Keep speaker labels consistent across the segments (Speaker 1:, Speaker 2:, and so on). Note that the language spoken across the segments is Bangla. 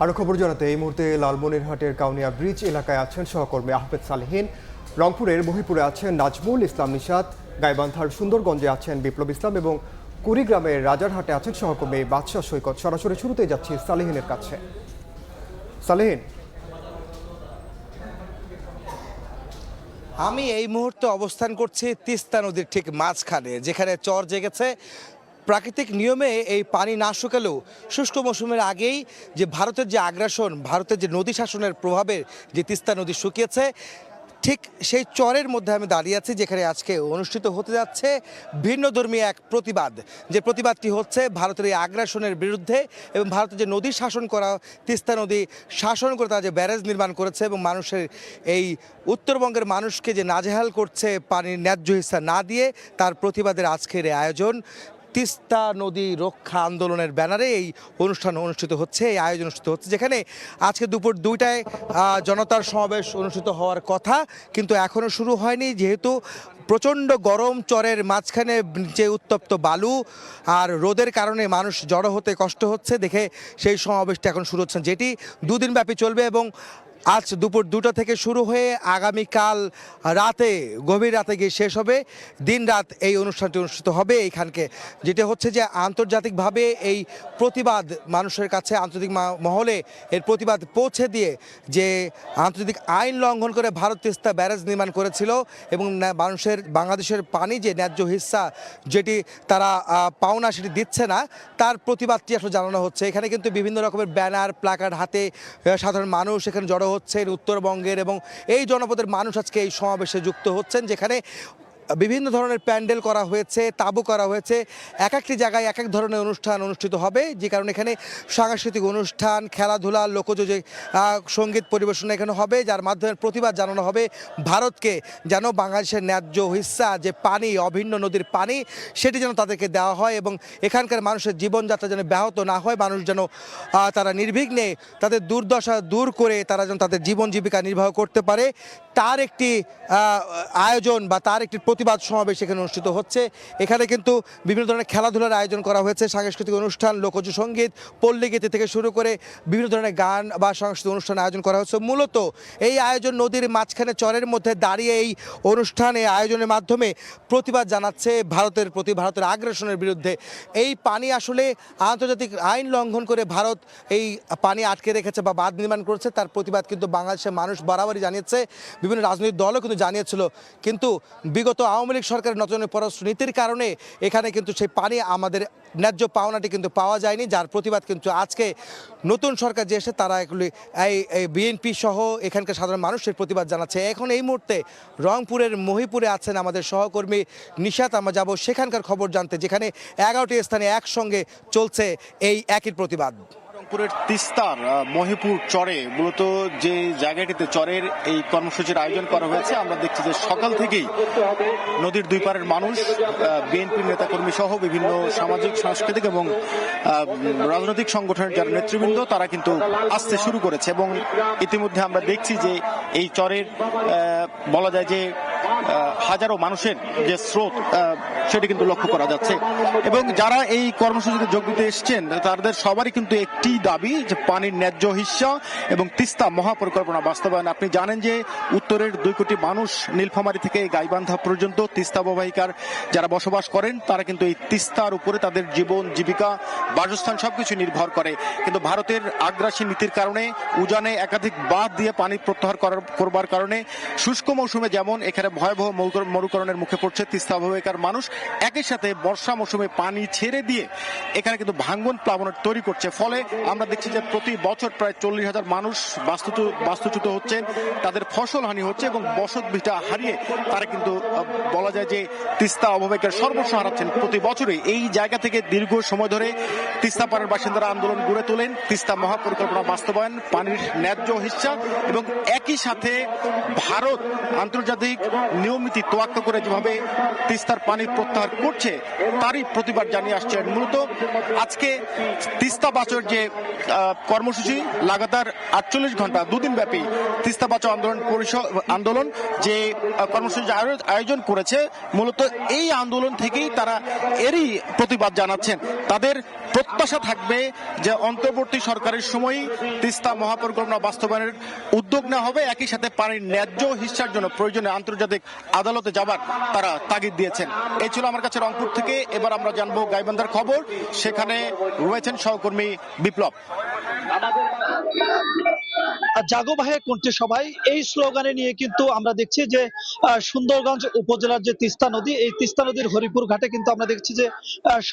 Speaker 1: আরো খবর জানাতে এই মুহূর্তে লালমনিরহাটের কাউনিয়া ব্রিজ এলাকায় আছেন সহকর্মী আহমেদ সালেহীন, রংপুরের মহিপুরে আছেন নাজমুল ইসলাম নিশাত, গাইবান্ধার সুন্দরগঞ্জে আছেন বিপ্লব ইসলাম এবং কুড়িগ্রামের রাজারহাটে আছেন সহকর্মী বাদশাহ সৈকত। সরাসরি শুরুতেই যাচ্ছি সালেহীনের কাছে। সালেহীন,
Speaker 2: আমি এই মুহূর্তে অবস্থান করছি তিস্তা নদীর ঠিক মাঝখানে, যেখানে চর জেগেছে। প্রাকৃতিক নিয়মে এই পানি না শুকালেও শুষ্ক মৌসুমের আগেই যে ভারতের যে আগ্রাসন, ভারতের যে নদী শাসনের প্রভাবে যে তিস্তা নদী শুকিয়েছে, ঠিক সেই চরের মধ্যে আমি দাঁড়িয়ে আছি, যেখানে আজকে অনুষ্ঠিত হতে যাচ্ছে ভিন্নধর্মী এক প্রতিবাদ। যে প্রতিবাদটি হচ্ছে ভারতের এই আগ্রাসনের বিরুদ্ধে এবং ভারতের যে নদী শাসন করা, তিস্তা নদী শাসন করে তারা যে ব্যারেজ নির্মাণ করেছে এবং মানুষের এই উত্তরবঙ্গের মানুষকে যে নাজেহাল করছে পানির ন্যায্য হিস্সা না দিয়ে, তার প্রতিবাদের আজকের এই আয়োজন। তিস্তা নদী রক্ষা আন্দোলনের ব্যানারে এই অনুষ্ঠান অনুষ্ঠিত হচ্ছে, এই আয়োজন অনুষ্ঠিত হচ্ছে, যেখানে আজকে দুপুর 2টায় জনতার সমাবেশ অনুষ্ঠিত হওয়ার কথা, কিন্তু এখনও শুরু হয়নি, যেহেতু প্রচণ্ড গরম চরের মাঝখানে যে উত্তপ্ত বালু আর রোদের কারণে মানুষ জড়ো হতে কষ্ট হচ্ছে দেখে সেই সমাবেশটা এখন শুরু হচ্ছে, যেটি 2 দিন ব্যাপী চলবে এবং আজ দুপুর 2টা থেকে শুরু হয়ে আগামীকাল রাতে, গভীর রাতে গিয়ে শেষ হবে। দিন রাত এই অনুষ্ঠানটি অনুষ্ঠিত হবে এইখানকে, যেটা হচ্ছে যে আন্তর্জাতিকভাবে এই প্রতিবাদ মানুষের কাছে, আন্তর্জাতিক মহলে এর প্রতিবাদ পৌঁছে দিয়ে, যে আন্তর্জাতিক আইন লঙ্ঘন করে ভারত তিস্তা ব্যারেজ নির্মাণ করেছিল এবং মানুষের বাংলাদেশের পানি যে ন্যায্য হিস্সা যেটি তারা পাওনা সেটি দিচ্ছে না, তার প্রতিবাদটি আসলে জানানো হচ্ছে। এখানে কিন্তু বিভিন্ন রকমের ব্যানার, প্ল্যাকার্ড হাতে সাধারণ মানুষ এখানে জড়ো হচ্ছেন উত্তরবঙ্গের, এবং এই জনপদের মানুষ আজকে এই সমাবেশে যুক্ত হচ্ছেন, যেখানে বিভিন্ন ধরনের প্যান্ডেল করা হয়েছে, তাঁবু করা হয়েছে। এক একটি জায়গায় এক এক ধরনের অনুষ্ঠান অনুষ্ঠিত হবে, যে কারণে এখানে সাংস্কৃতিক অনুষ্ঠান, খেলাধুলা, লোকজ যে সঙ্গীত পরিবেশনা এখানে হবে, যার মাধ্যমে প্রতিবাদ জানানো হবে ভারতকে, যেন বাংলাদেশের ন্যায্য হিস্সা যে পানি, অভিন্ন নদীর পানি, সেটি যেন তাদেরকে দেওয়া হয় এবং এখানকার মানুষের জীবনযাত্রা যেন ব্যাহত না হয়, মানুষ যেন তারা নির্বিঘ্নে তাদের দুর্দশা দূর করে তারা যেন তাদের জীবন জীবিকা নির্বাহ করতে পারে, তার একটি আয়োজন বা তার একটি প্রতিবাদ সমাবেশ এখানে অনুষ্ঠিত হচ্ছে। এখানে কিন্তু বিভিন্ন ধরনের খেলাধুলার আয়োজন করা হয়েছে, সাংস্কৃতিক অনুষ্ঠান, লোকজ সঙ্গীত, পল্লীগীতি থেকে শুরু করে বিভিন্ন ধরনের গান বা সাংস্কৃতিক অনুষ্ঠান আয়োজন করা হচ্ছে। মূলত এই আয়োজন নদীর মাঝখানে চরের মধ্যে দাঁড়িয়ে এই অনুষ্ঠানে আয়োজনের মাধ্যমে প্রতিবাদ জানাচ্ছে ভারতের প্রতি, ভারতের আগ্রাসনের বিরুদ্ধে। এই পানি আসলে আন্তর্জাতিক আইন লঙ্ঘন করে ভারত এই পানি আটকে রেখেছে বা বাঁধ নির্মাণ করেছে, তার প্রতিবাদ কিন্তু বাংলাদেশের মানুষ বরাবরই জানিয়েছে, বিভিন্ন রাজনৈতিক দলও কিন্তু জানিয়েছিল, কিন্তু বিগত আওয়ামী লীগ সরকারের নতুন পররাষ্ট্র নীতির কারণে এখানে কিন্তু সেই পানি, আমাদের ন্যায্য পাওনাটি কিন্তু পাওয়া যায়নি, যার প্রতিবাদ কিন্তু আজকে নতুন সরকার যে এসে তারা এগুলি এই বিএনপি সহ এখানকার সাধারণ মানুষের প্রতিবাদ জানাচ্ছে। এখন এই মুহূর্তে রংপুরের মহিপুরে আছেন আমাদের সহকর্মী নিশাত, আমরা যাব সেখানকার খবর জানতে, যেখানে 11টি স্থানে একসঙ্গে চলছে এই একই প্রতিবাদ।
Speaker 3: রংপুরের তিস্তার মহিপুর চরে মূলত যে জায়গাটিতে চরের এই কর্মসূচির আয়োজন করা হয়েছে, আমরা দেখছি যে সকাল থেকেই নদীর দুই পারের মানুষ, বিএনপির নেতাকর্মী সহ বিভিন্ন সামাজিক, সাংস্কৃতিক এবং রাজনৈতিক সংগঠনের যারা নেতৃবৃন্দ, তারা কিন্তু আসতে শুরু করেছে এবং ইতিমধ্যে আমরা দেখছি যে এই চরের বলা যায় যে হাজারো মানুষের যে স্রোত, সেটি কিন্তু লক্ষ্য করা যাচ্ছে এবং যারা এই কর্মসূচিতে যোগ দিতে এসছেন তাদের সবারই কিন্তু একটি দাবি, যে পানির ন্যায্য হিস্সা এবং তিস্তা মহাপরিকল্পনা বাস্তবায়ন। আপনি জানেন যে উত্তরের 2 কোটি মানুষ নীলফামারী থেকে গাইবান্ধা পর্যন্ত তিস্তা অববাহিকার যারা বসবাস করেন, তারা কিন্তু এই তিস্তার উপরে তাদের জীবন জীবিকা, বাসস্থান সবকিছু নির্ভর করে। কিন্তু ভারতের আগ্রাসী নীতির কারণে উজানে একাধিক বাঁধ দিয়ে পানি প্রত্যাহার করবার কারণে শুষ্ক মৌসুমে যেমন এখানে ভয়াবহ মরুকরণের মুখে পড়ছে তিস্তা অববাহিকার মানুষ, একই সাথে বর্ষা মৌসুমে পানি ছেড়ে দিয়ে এখানে কিন্তু ভাঙ্গন প্লাবনের তৈরি করছে। ফলে আমরা দেখছি যে প্রতি বছর প্রায় 40,000 মানুষ বাস্তুচ্যুত হচ্ছেন, তাদের ফসল হানি হচ্ছে এবং বসত ভিটা হারিয়ে তারা কিন্তু বলা যায় যে তিস্তা অববাহিকার সর্বস্ব হারাচ্ছেন প্রতি বছরই। এই জায়গা থেকে দীর্ঘ সময় ধরে তিস্তা পাড়ের বাসিন্দারা আন্দোলন গড়ে তোলেন, তিস্তা মহাপরিকল্পনা বাস্তবায়ন, পানির ন্যায্য হিস্সা এবং একই সাথে ভারত আন্তর্জাতিক নিয়মনীতি তোয়াক্কা করে যেভাবে তিস্তার পানি প্রত্যাহার করছে, তারই প্রতিবাদ জানিয়ে আসছেন। মূলত আজকে তিস্তা বাঁচাওর যে কর্মসূচি, লাগাতার 48 ঘন্টা 2 দিন ব্যাপী তিস্তা বাঁচাও আন্দোলন যে কর্মসূচি আয়োজন করেছে, মূলত এই আন্দোলন থেকেই তারা এরই প্রতিবাদ জানাচ্ছেন। তাদের প্রত্যাশা থাকবে যে অন্তর্বর্তী সরকারের সময়ই তিস্তা মহাপরিকল্পনা বাস্তবায়নের উদ্যোগ নেওয়া হবে। একই সাথে পানির ন্যায্য হিস্যার জন্য প্রয়োজনে আন্তর্জাতিক আদালতে যাবার তারা তাগিদ দিয়েছেন। এই ছিল আমার কাছে রংপুর থেকে। এবার আমরা জানবো গাইবান্ধার খবর, সেখানে রয়েছেন সহকর্মী বিপ্লব।
Speaker 4: জাগো ভাইয়ের কণ্ঠে সবাই এই স্লোগানে নিয়ে কিন্তু আমরা দেখছি যে সুন্দরগঞ্জ উপজেলার যে তিস্তা নদী, এই তিস্তা নদীর হরিপুর ঘাটে কিন্তু আমরা দেখছি যে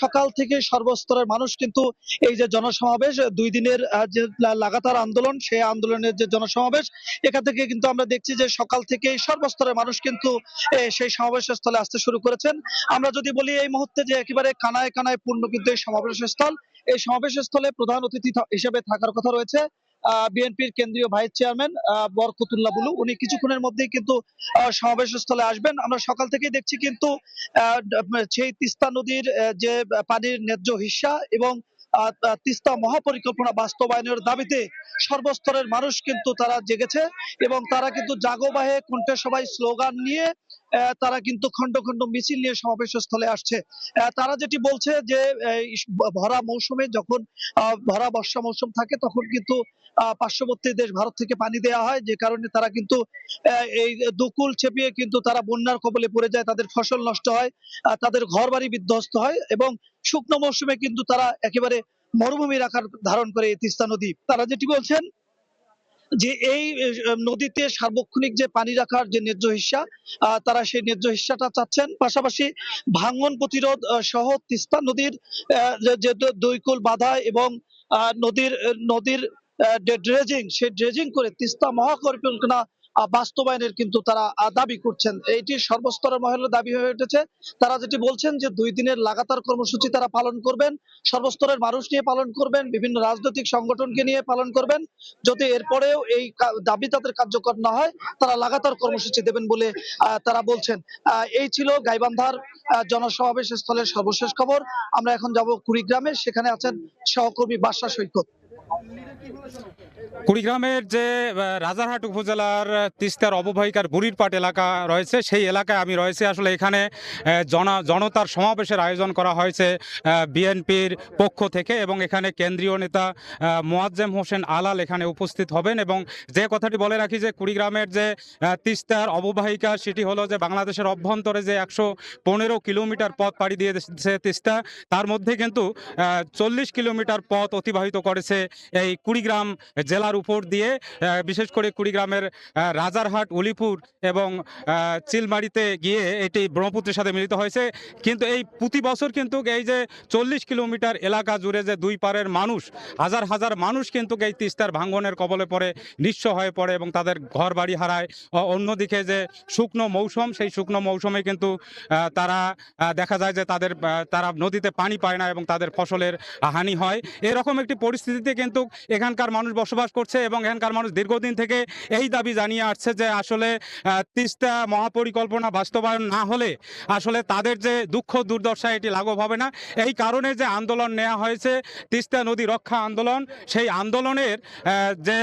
Speaker 4: সকাল থেকে সর্বস্তরের মানুষ কিন্তু এই যে জনসমাবেশ, 2 দিনের যে লাগাতার আন্দোলন, সেই আন্দোলনের যে জনসমাবেশ, এখান থেকে কিন্তু আমরা দেখছি যে সকাল থেকে সর্বস্তরের মানুষ কিন্তু সেই সমাবেশ স্থলে আসতে শুরু করেছেন। আমরা যদি বলি এই মুহূর্তে যে একেবারে কানায় কানায় পূর্ণ কিন্তু এই সমাবেশ স্থল, এই সমাবেশ স্থলে প্রধান অতিথি হিসেবে থাকার কথা রয়েছে বিএনপির কেন্দ্রীয় ভাইস চেয়ারম্যান বরকতুল্লাহ বুলু। উনি কিছুক্ষণের মধ্যেই কিন্তু সমাবেশ স্থলে আসবেন। আমরা সকাল থেকেই দেখছি কিন্তু সেই তিস্তা নদীর যে পানির ন্যায্য হিস্যা এবং তিস্তা মহাপরিকল্পনা বাস্তবায়নের দাবিতে সর্বস্তরের মানুষ কিন্তু তারা জেগেছে এবং তারা কিন্তু জাগো বাহে কণ্ঠে সবাই স্লোগান নিয়ে তারা কিন্তু খন্ড খন্ড মিছিল নিয়ে সমাবেশ স্থলে আসছে। তারা যেটি বলছে যে ভরা মৌসুমে যখন ভরা বর্ষা মৌসুম থাকে তখন কিন্তু পার্শ্ববর্তী দেশ ভারত থেকে পানি দেওয়া হয়, যে কারণে তারা কিন্তু এই দুকুল চেপিয়ে কিন্তু তারা বন্যার কবলে পড়ে যায়, তাদের ফসল নষ্ট হয়, তাদের ঘর বাড়ি বিধ্বস্ত হয় এবং শুকনো মৌসুমে কিন্তু তারা একেবারে মরুভূমির আকার ধারণ করে এই তিস্তা নদী। তারা যেটি বলছেন যে এই নদীতে সার্বক্ষণিক যে পানি রাখার যে ন্যায্য হিস্যা, তারা সেই ন্যায্য হিস্যাটা চাচ্ছেন। পাশাপাশি ভাঙন প্রতিরোধ সহ তিস্তা নদীর যে দুই কুল বাঁধা এবং নদীর নদীর ড্রেজিং, সেই ড্রেজিং করে তিস্তা মহাপরিকল্পনা বাস্তবায়নের কিন্তু তারা দাবি করছেন। এইটি সর্বস্তরের মহলের দাবি হয়ে উঠেছে। তারা যেটি বলছেন যে 2 দিনের লাগাতার কর্মসূচি তারা পালন করবেন, সর্বস্তরের মানুষ নিয়ে পালন করবেন, বিভিন্ন রাজনৈতিক সংগঠনকে নিয়ে পালন করবেন। যদি এরপরেও এই দাবি তাদের কার্যকর না হয়, তারা লাগাতার কর্মসূচি দেবেন বলে তারা বলছেন। এই ছিল গাইবান্ধার জনসমাবেশ স্থলের সর্বশেষ খবর। আমরা এখন যাব কুড়িগ্রামে, সেখানে আছেন সহকর্মী বাদশা সৈকত।
Speaker 5: কুড়িগ্রামের যে রাজারহাট উপজেলার তিস্তার অববাহিকার বুড়িরপাট এলাকা রয়েছে, সেই এলাকায় আমি রয়েছে। আসলে এখানে জনতার সমাবেশের আয়োজন করা হয়েছে বিএনপির পক্ষ থেকে এবং এখানে কেন্দ্রীয় নেতা মোয়াজ্জেম হোসেন আলাল এখানে উপস্থিত হবেন। এবং যে কথাটি বলে রাখি যে কুড়িগ্রামের যে তিস্তার অববাহিকা, সেটি হলো যে বাংলাদেশের অভ্যন্তরে যে 115 কিলোমিটার পথ পাড়ি দিয়েছে তিস্তা, তার মধ্যে কিন্তু 40 কিলোমিটার পথ অতিবাহিত করেছে এই কুড়িগ্রাম জেলার উপর দিয়ে। বিশেষ করে কুড়িগ্রামের রাজারহাট, উলিপুর এবং চিলমারিতে গিয়ে এটি ব্রহ্মপুত্রের সাথে মিলিত হয়েছে। কিন্তু এই প্রতি বছর কিন্তু এই যে 40 কিলোমিটার এলাকা জুড়ে যে দুই পারের মানুষ, হাজার হাজার মানুষ কিন্তু এই তিস্তার ভাঙ্গনের কবলে পড়ে নিঃস্ব হয়ে পড়ে এবং তাদের ঘর বাড়ি হারায়। অন্যদিকে যে শুকনো মৌসুম, সেই শুকনো মৌসুমে কিন্তু তারা দেখা যায় যে তারা নদীতে পানি পায় না এবং তাদের ফসলের হানি হয়। এরকম একটি পরিস্থিতিতে কিন্তু এখানকার মানুষ বসবাস করছে এবং এখানকার মানুষ দীর্ঘদিন থেকে এই দাবি জানিয়ে আসছে যে আসলে তিস্তা মহাপরিকল্পনা বাস্তবায়ন না হলে আসলে তাদের যে দুঃখ দুর্দশা, এটি লাঘব হবে না। এই কারণে যে আন্দোলন নেওয়া হয়েছে, তিস্তা নদী রক্ষা আন্দোলন, সেই আন্দোলনের যে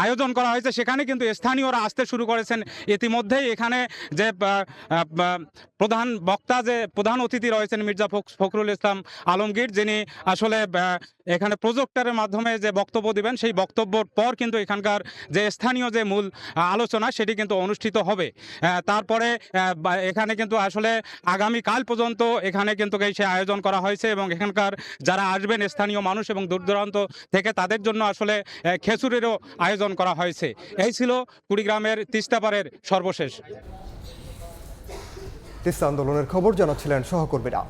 Speaker 5: আয়োজন করা হয়েছে সেখানে কিন্তু স্থানীয়রা আসতে শুরু করেছেন ইতিমধ্যেই। এখানে যে প্রধান বক্তা, যে প্রধান অতিথি রয়েছেন মির্জা ফখরুল ইসলাম আলমগীর, যিনি আসলে এখানে প্রজেক্টরের মাধ্যমে যে বক্তব্য দিবেন, সেই বক্তব্যের পর কিন্তু এখানকার যে স্থানীয় যে মূল আলোচনা, সেটি কিন্তু অনুষ্ঠিত হবে। তারপরে এখানে কিন্তু আসলে আগামীকাল পর্যন্ত এখানে কিন্তু সেই আয়োজন করা হয়েছে এবং এখানকার যারা আসবেন স্থানীয় মানুষ এবং দূর দূরান্ত থেকে, তাদের জন্য আসলে খেচুড়িরও আয়োজন করা হয়েছে। এই ছিল কুড়িগ্রামের তিস্তাপাড়ের সর্বশেষ।
Speaker 1: তিস্তা আন্দোলনের খবর জানাচ্ছিলেন সহকর্মীরা।